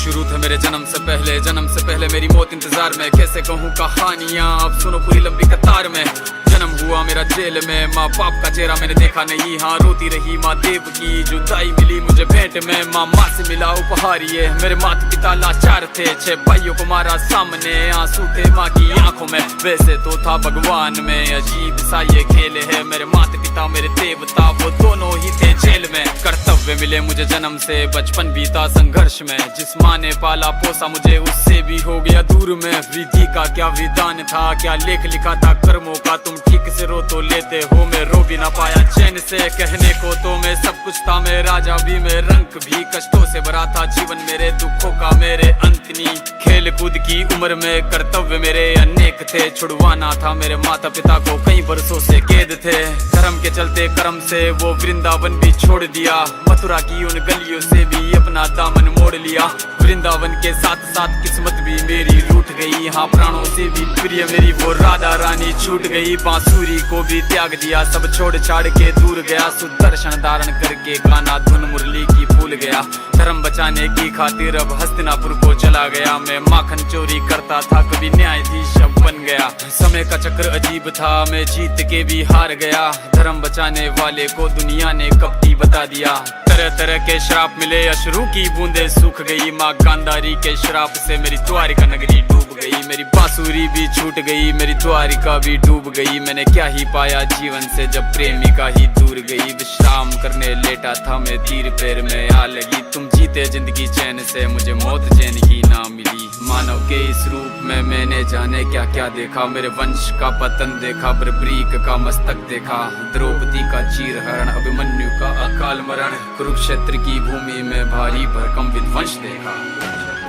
शुरू थे मेरे जन्म से पहले मेरी मौत इंतजार में। कैसे कहूँ कहानियाँ, अब सुनो पूरी लंबी कतार में। जन्म हुआ मेरा जेल में, माँ बाप का चेहरा मैंने देखा नहीं। हाँ रोती रही माँ देव की, जुदाई मिली मुझे भेंट में। माँ से मिला उपहार ये, मेरे माता पिता लाचार थे। 6 भाइयों को मारा सामने, आंसू थे माँ की आंखों में। वैसे तो था भगवान में, अजीब सा ये खेल है। मेरे माता पिता मेरे देवता, वो दोनों ही थे जेल में। कर्तव्य मिले मुझे जन्म से, बचपन बीता संघर्ष में। जिस माँ ने पाला पोसा मुझे, उससे भी हो गया दूर में। विधि का क्या विधान था, क्या लेख लिखा था कर्मों का। तुम ठीक से रो तो लेते हो, मैं रो भी ना पाया चैन से। कहने को तो मैं सब कुछ था, मैं राजा भी, मैं रंग भी। कष्टों से भरा था जीवन मेरे, दुखों का मेरे अंत नहीं। खेल कूद की उम्र में कर्तव्य मेरे अनेक थे। छुड़वाना था मेरे माता पिता को, कई बरसों से कैद थे। धर्म के चलते कर्म से वो वृंदावन भी छोड़ दिया। मथुरा की उन गलियों से भी अपना दामन मोड़ लिया। वृंदावन के साथ साथ किस्मत भी मेरी रूठ गई। हाँ प्राणों से भी प्रिय मेरी वो राधा रानी छूट गई। बांसुरी को भी त्याग दिया, सब छोड़ छाड़ के दूर गया। सुदर्शन धारण करके गाना धुन मुरली की भूल गया। धर्म बचाने की खातिर अब हस्तिनापुर को चला गया। मैं माखन चोरी करता था, कभी न्यायाधीश अब बन गया। समय का चक्र अजीब था, मैं जीत के भी हार गया। धर्म बचाने वाले को दुनिया ने कपटी बता दिया। तरह तरह के श्राप मिले, अश्रु की बूंदे सूख गई। माँ गांधारी के श्राप से मेरी द्वारिका नगरी डूब गई। मेरी बांसुरी भी छूट गई, मेरी द्वारिका भी डूब गई। मैंने क्या ही पाया जीवन से, जब प्रेमिका ही दूर गई। विश्राम करने लेटा था मैं, तीर पैर में आ लगी। तुम जीते जिंदगी चैन से, मुझे मौत चैन की ना मिली। मानव के इस रूप में मैंने जाने क्या क्या देखा। मेरे वंश का पतन देखा, बर्बरीक का मस्तक देखा। द्रौपदी का चीरहरण, अभिमन्यु का अकाल मरण। कुरुक्षेत्र की भूमि में भारी भरकम विध्वंस देखा।